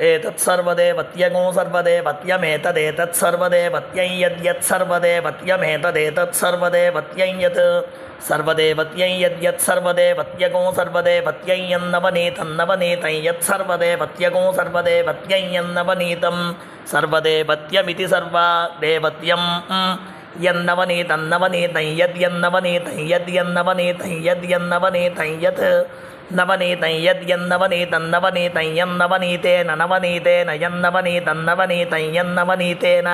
एतत्सर्वदेवत्यगो सर्वदेवत्यमेतदेतत्सर्वदेवत्यं यद्यत्सर्वदेवत्यमेतदेतत्सर्वदेवत्यं यत् सर्वदेवत्यं यद्यत्सर्वदेवत्यगो सर्वदेवत्यं यन्नवनीतं यत्सर्वदेवत्यगो सर्वदेवत्यं यन्नवनीतं सर्वदेवत्यमिति सर्वदेवत्यं यन्नवनीतं नवनीतं यद्यन्नवनीतं यद्यन्नवनीतं यद्यन्नवनीतं यत् नवनीतं यद्यन्नवनीतं नवनीतं यन्नवनीतेन नवनीतेन यन्नवनीतं नवनीतं यन्नवनीतेन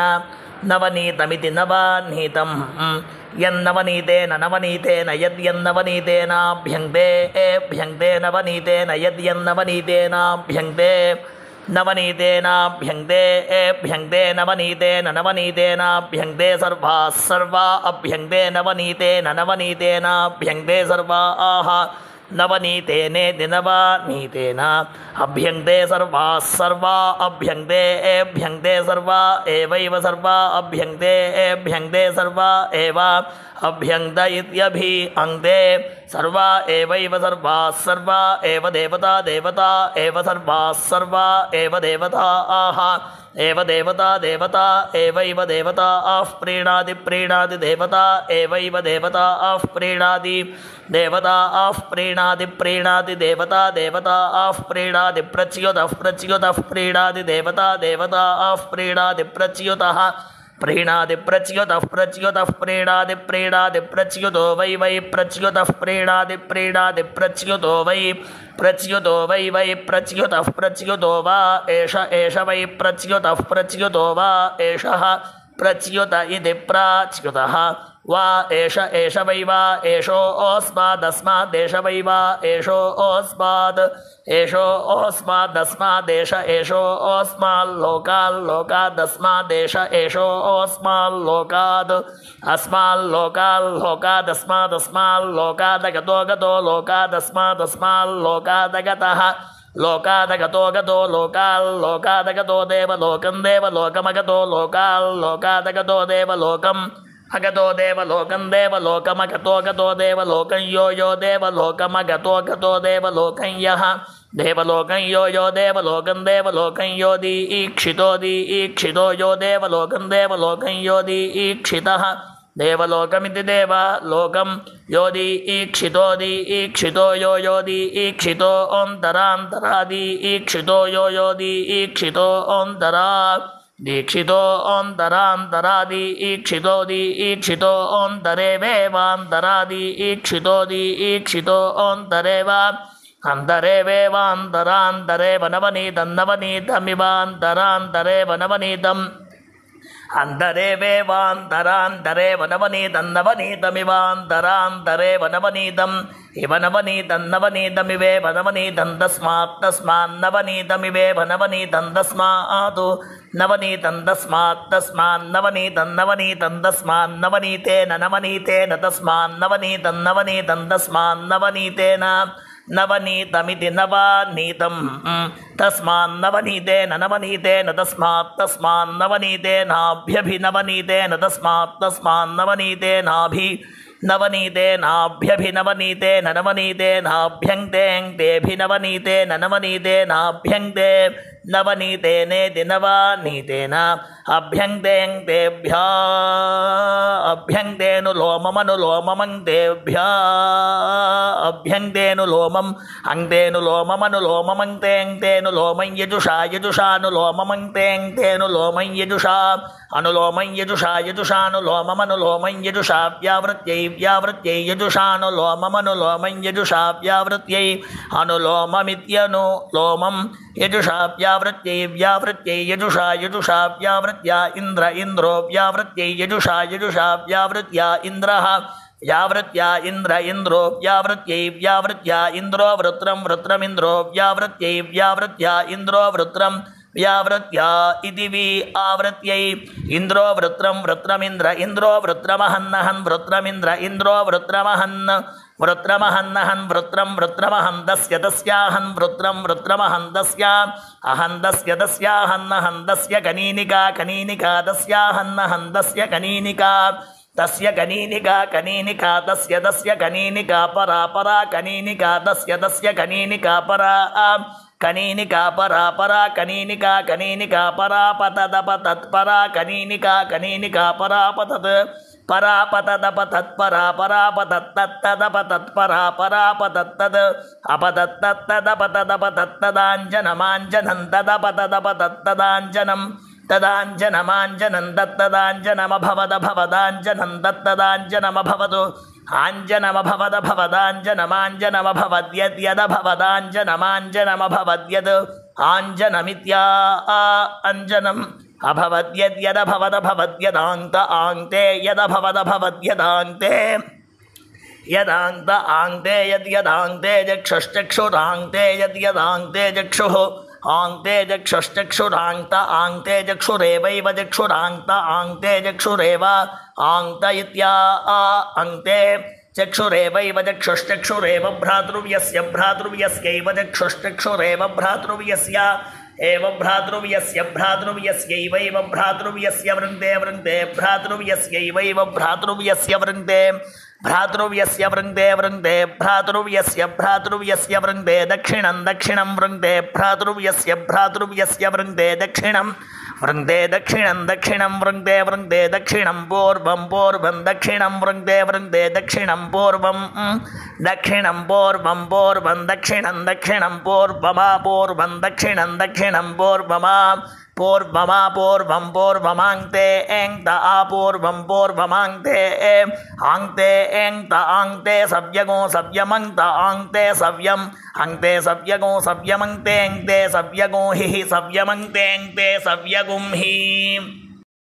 नवनीतमिति नवनीतं यन्नवनीतेन नवनीतेन यद्यन्नवनीतेनाभ्यङ्क्ते भ्यङ्क्ते नवनीतेन यद्यन्नवनीतेनाभ्यङ्क्ते नवनीतेनाभ्यङ्क्ते भ्यङ्क्ते नवनीतेन नवनीतेनाभ्यङ्क्ते सर्वाः सर्वा अभ्यङ्क्ते नवनीतेन नवनीतेनाभ्यङ्क्ते सर्वाः नवनीतेनेति नवनीतेन अभ्यङ्क्ते सर्वाः सर्वा अभ्यङ्क्ते एभ्यङ्क्ते सर्वा एवैव सर्वा अभ्यङ्क्ते एभ्यङ्क्ते सर्वा एव अभ्यङ्क्त इत्यभिअङ्क्ते सर्वा एवैव सर्वाः सर्वा एव देवता देवता एव सर्वाः सर्वा एव देवताः एव देवता देवता एवैव देवता प्रीणाति प्रीणाति देवता एवैव देवता प्रीणाति देवता प्रीणाति प्रीणाति देवता देवता प्रीणाति प्रच्युतः प्रच्युतः प्रीणाति देवता देवता प्रीणाति प्रच्युतः प्रीणाति प्रच्युतः प्रच्युतः प्रीणाति प्रीणाति प्रच्युतो वै वै प्रच्युतः प्रीणाति प्रीणाति प्रच्युतो वै प्रच्युतः प्रच्युतो वा एष एष वै प्रच्युतः प्रच्युतो वा एषः प्रच्युत इति प्राच्युतः वा एष एष वै वा एषो ओस्मादस्मादेष वै वा एषो ओस्मादस्मादेष एषो ओस्माल्लोकाल्लोकादस्मादेष एषो ओस्माल्लोकाद् अस्माल्लोकाल्लोकादस्मादस्माल्लोकादगतो गतो लोकादस्मादस्माल्लोकादगतः लोकादगतो गतो लोकाल्लोकादगतो देवलोकं देवलोकमगतो लोकाल्लोकादगतो देवलोकम् अगतो देवलोकं देवलोकमगतो गतो देवलोकं यो यो देवलोकमगतो गतो देवलोकं यः देवलोकं यो यो देवलोकं देवलोकं यो दीक्षितो दीक्षितो यो देवलोकं देवलोकं यो दीक्षितः देवलोकमिति देवलोकं यो दीक्षितो दीक्षितो यो यो दीक्षितो ओन्तरान्तरा दीक्षितो यो यो दीक्षितो ओन्तरा दीक्षितो ओन्तरान्तरा दीक्षितो दीक्षितो ओन्तरे वेवान्तरा दीक्षितो दीक्षितो ओन्तरे वा अन्तरे वेवान्तरान्तरे वनवनीतं नवनीतमिवान्तरान्तरे वनवनीतम् अन्तरे वेवान्तरान्तरे वनवनीतं नवनीतमिवान्तरान्तरे वनवनीतम् इव नवनीतं नवनीतमिवेव नवनीतं तस्मात् तस्मान्नवनीतमिवेव नवनीतं तस्मात् नवनीतं तस्मात् तस्मान्नवनीतं नवनीतं तस्मान्नवनीतेन नवनीतेन तस्मान्नवनीतं नवनीतं तस्मान्नवनीतेन नवनीतमिति नवनीतं तस्मान्नवनीतेन नवनीतेन तस्मात् तस्मान्नवनीतेनाभ्यभिनवनीतेन तस्मात् तस्मान्नवनीतेनाभि नवनीतेनाभ्यभिनवनीतेन नवनीतेनाभ्यङ्क्ते तेऽभिनवनीतेन नवनीतेनाभ्यङ्क्ते नवनीतेनेति नवनीतेन अभ्यङ्क्ते तेभ्यः अभ्यङ्क्तेऽनुलोममनुलोममङ्क्तेभ्यः अभ्यङ्क्तेऽनुलोमम् अङ्क्तेऽनुलोममनुलोममङ्क्तेऽङ्क्तेऽनुलोमं यजुषा यजुषानुलोममङ्क्तेऽङ्क्तेऽनुलोमं यजुषा अनुलोमं यजुषा यजुषानुलोममनुलोमं यजुषा व्यावृत्यै व्यावृत्यै यजुषानुलोममनुलोमं यजुषा व्यावृत्यै अनुलोममित्यनुलोमं यजुषा व्यावृत्यै व्यावृत्यै यजुषा यजुषा व्यावृत्या इन्द्र इन्द्रो व्यावृत्यै यजुषा यजुषा व्यावृत्या इन्द्रः व्यावृत्या इन्द्र इन्द्रो व्यावृत्यै व्यावृत्या इन्द्रो वृत्रं वृत्रमिन्द्रो व्यावृत्यै व्यावृत्या इन्द्रो वृत्रं व्यावृत्या इति वि आवृत्यै इन्द्रो वृत्रं वृत्रमिन्द्र इन्द्रो वृत्रमहन्नहन् वृत्रमिन्द्र इन्द्रो वृत्रमहन् वृत्रमहन्नहन् वृत्रं वृत्रमहन्दस्य तस्याहन् वृत्रं वृत्रमहन्दस्य अहन्दस्य तस्याहन्नहन्दस्य कनीनिका कनीनिका तस्याहन्नहन्दस्य कनीनिका तस्य कनीनिका कनीनिका तस्य कनीनिका परा परा कनीनिका तस्य कनीनिका परा कनीनिका परा परा कनीनिका कनीनिका परापतदप तत्परा कनीनिका कनीनिका परापतत् परापतदप तत्परा परापतत्तदप तत्परा परापतत्तद् अपतत्तदप तदप तत्तदाञ्जनमाञ्जनं तदप तदप तत्तदाञ्जनं तदाञ्जनमाञ्जनं तत्तदाञ्जनमभवद भवदाञ्जनं तत्तदाञ्जनमभवतु आञ्जनमभवद भवदाञ्जनमाञ्जनमभवद्यद्यदभवदाञ्जनमाञ्जनमभवद्यद् आञ्जनमित्या अञ्जनम् अभवद्यद्यदभवदभवद्यदान्त आङ्क्ते यदभवदभवद्यदान्ते यदान्त आङ्क्ते यद्यदान्ते चक्षुश्चक्षुराङ्क्ते यद्यदान्ते चक्षुः आङ्क्ते चक्षुश्चक्षुराङ्क्त आङ्क्ते चक्षुरेवैव चक्षुराङ्क्त आङ्क्ते चक्षुरेव आङ्क्त इत्या आङ्क्ते चक्षुरेवैव चक्षुश्चक्षुरेव भ्रातृव्यस्य भ्रातृव्यस्यैव चक्षुश्चक्षुरेव भ्रातृव्यस्य एव भ्रातृव्यस्य भ्रातृव्यस्यैवैव भ्रातृव्यस्य वृन्ते वृन्ते भ्रातृव्यस्यैवैव भ्रातृव्यस्य वृन्ते भ्रातृव्यस्य वृन्ते वृन्ते भ्रातृव्यस्य भ्रातृव्यस्य वृन्ते दक्षिणं दक्षिणं वृन्ते भ्रातृव्यस्य भ्रातृव्यस्य वृन्ते दक्षिणं वृन्ते दक्षिणं दक्षिणं वृन्ते वृन्ते दक्षिणं पूर्वं पूर्वं दक्षिणं वृन्ते वृन्ते दक्षिणं पूर्वं दक्षिणं पूर्वं पूर्वं दक्षिणं दक्षिणं पूर्वमा पूर्वं दक्षिणं दक्षिणं पूर्वमा पूर्वमा पूर्वं पूर्वमाङ्क्ते एङ्क्त आपूर्वं पूर्वमाङ्क्ते आङ्क्ते एङ्क्त आङ्क्ते सव्यगो सव्यमङ्क्त आङ्क्ते सव्यम् अङ्क्ते सव्यगो सव्यमङ्क्ते एङ्क्ते सव्यगो हि सव्यमङ्क्ते एङ्क्ते सव्यगुं हि